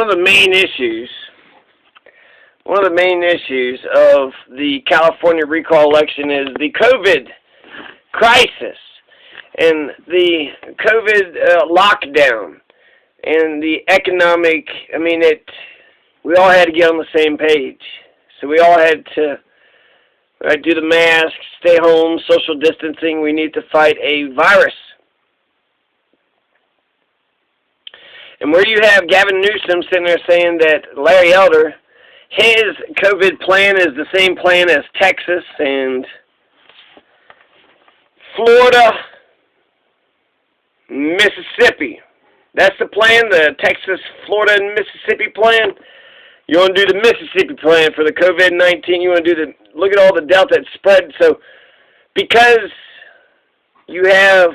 of the main issues of the California recall election is the COVID crisis and the COVID lockdown and the economic. I mean, we all had to get on the same page. So we all had to do the mask, stay home, social distancing. We need to fight a virus. And where you have Gavin Newsom sitting there saying that Larry Elder, his COVID plan is the same plan as Texas and Florida, Mississippi. That's the plan, the Texas, Florida, and Mississippi plan. You want to do the Mississippi plan for the COVID-19. You want to look at all the Delta that spread. So because you have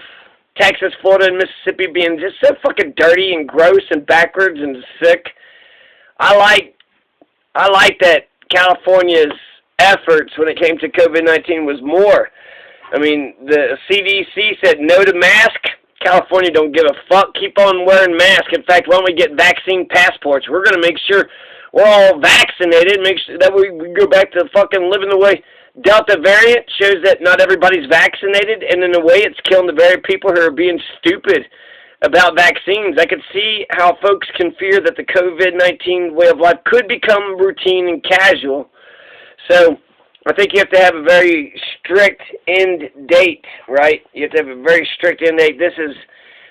Texas, Florida, and Mississippi being just so fucking dirty and gross and backwards and sick, I like that California's efforts when it came to COVID-19 was more. I mean, the CDC said no to mask. California don't give a fuck. Keep on wearing masks. In fact, why don't we get vaccine passports? We're going to make sure we're all vaccinated. Make sure that we go back to fucking living the way. Delta variant shows that not everybody's vaccinated, and in a way it's killing the very people who are being stupid about vaccines. I could see how folks can fear that the COVID-19 way of life could become routine and casual. So I think you have to have a very strict end date, right? You have to have a very strict end date.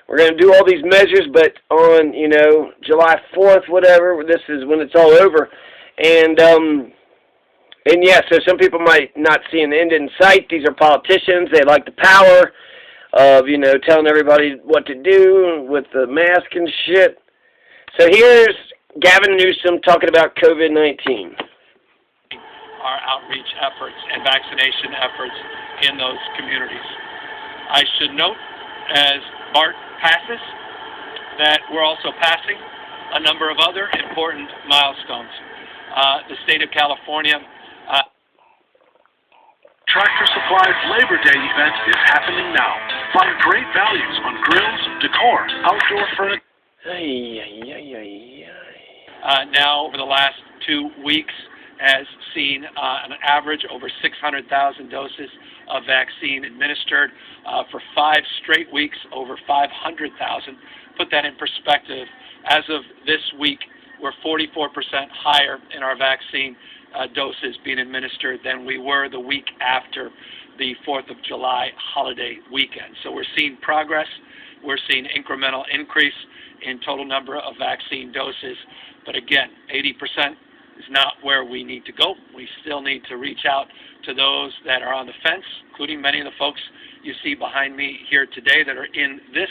We're going to do all these measures, but on, July 4th, whatever, this is when it's all over. And yeah, so some people might not see an end in sight. These are politicians. They like the power of, telling everybody what to do with the mask and shit. So here's Gavin Newsom talking about COVID-19. Our outreach efforts and vaccination efforts in those communities. I should note, as Bart passes, that we're also passing a number of other important milestones. The state of California. Tractor Supply's Labor Day event is happening now. Find great values on grills, decor, outdoor furniture. Now, over the last 2 weeks, has seen an average over 600,000 doses of vaccine administered. For 5 straight weeks, over 500,000. Put that in perspective. As of this week, we're 44% higher in our vaccine doses being administered than we were the week after the 4th of July holiday weekend. So we're seeing progress. We're seeing incremental increase in total number of vaccine doses. But again, 80% is not where we need to go. We still need to reach out to those that are on the fence, including many of the folks you see behind me here today that are in this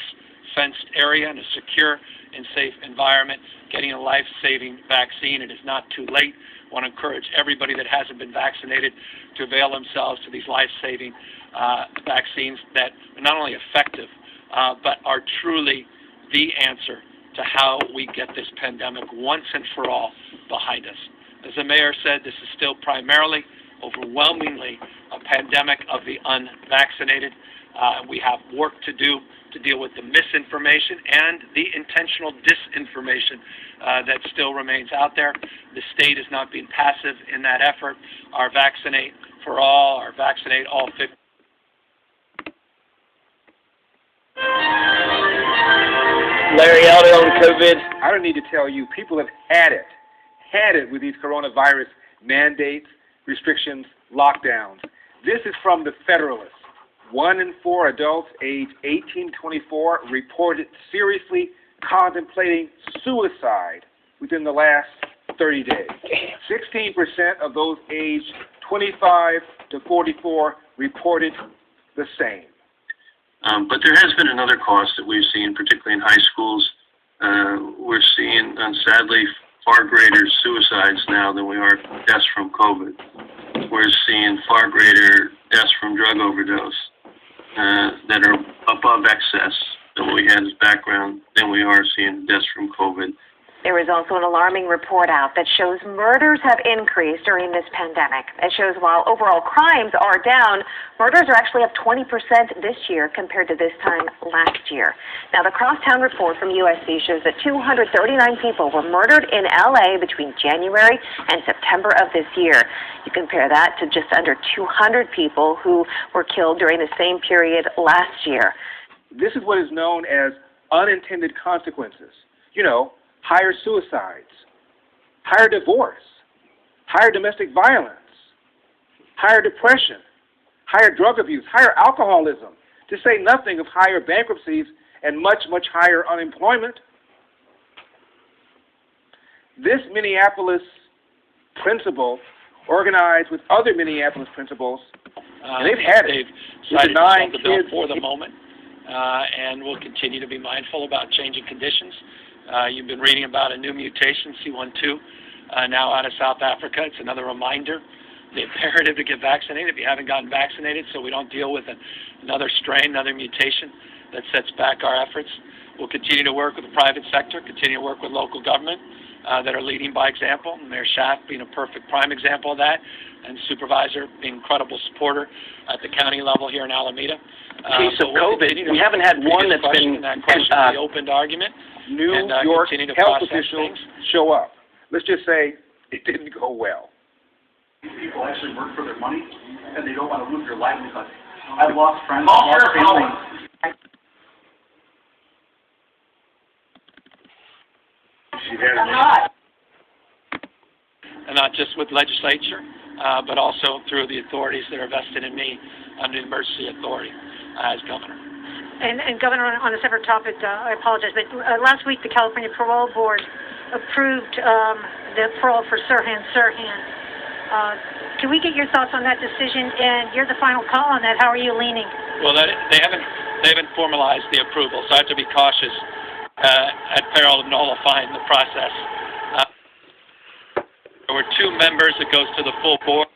fenced area in a secure and safe environment, getting a life-saving vaccine. It is not too late. I want to encourage everybody that hasn't been vaccinated to avail themselves to these life-saving vaccines that are not only effective, but are truly the answer to how we get this pandemic once and for all behind us. As the mayor said, this is still primarily, overwhelmingly, a pandemic of the unvaccinated. We have work to do to deal with the misinformation and the intentional disinformation that still remains out there. The state is not being passive in that effort. Our Vaccinate for All, our Vaccinate All 50. Larry Elder on COVID. I don't need to tell you, people have had it with these coronavirus mandates, restrictions, lockdowns. This is from the Federalist. 1 in 4 adults aged 18 to 24 reported seriously contemplating suicide within the last 30 days. 16% of those aged 25 to 44 reported the same. But there has been another cost that we've seen, particularly in high schools. We're seeing, sadly, far greater suicides now than we are deaths from COVID. We're seeing far greater deaths from drug overdose that are above excess than what we had as background than we are seeing deaths from COVID. There was also an alarming report out that shows murders have increased during this pandemic. It shows while overall crimes are down, murders are actually up 20% this year compared to this time last year. Now, the crosstown report from USC shows that 239 people were murdered in LA between January and September of this year. You compare that to just under 200 people who were killed during the same period last year. This is what is known as unintended consequences. You know, higher suicides, higher divorce, higher domestic violence, higher depression, higher drug abuse, higher alcoholism, to say nothing of higher bankruptcies and much, much higher unemployment. This Minneapolis principal organized with other Minneapolis principals, and they've had it. They've cited the bill kids for the moment, and we'll continue to be mindful about changing conditions. You've been reading about a new mutation, C12, now out of South Africa. It's another reminder, the imperative to get vaccinated if you haven't gotten vaccinated, so we don't deal with another strain, another mutation that sets back our efforts. We'll continue to work with the private sector, continue to work with local government that are leading by example. Mayor Schaaf being a perfect prime example of that, and Supervisor being an incredible supporter at the county level here in Alameda. Case of COVID, we haven't had one that's been that question, the opened argument. New and, York continue to health process officials things. show up. Let's just say it didn't go well. These people actually work for their money, and they don't want to lose their livelihood. I've lost friends, I've lost family. And not just with legislature, but also through the authorities that are vested in me under the emergency authority as governor. And Governor, on a separate topic, I apologize, but last week the California Parole Board approved the parole for Sirhan. Can we get your thoughts on that decision? And you're the final call on that. How are you leaning? Well, they haven't formalized the approval, so I have to be cautious at peril of nullifying the process. There were two members that goes to the full board.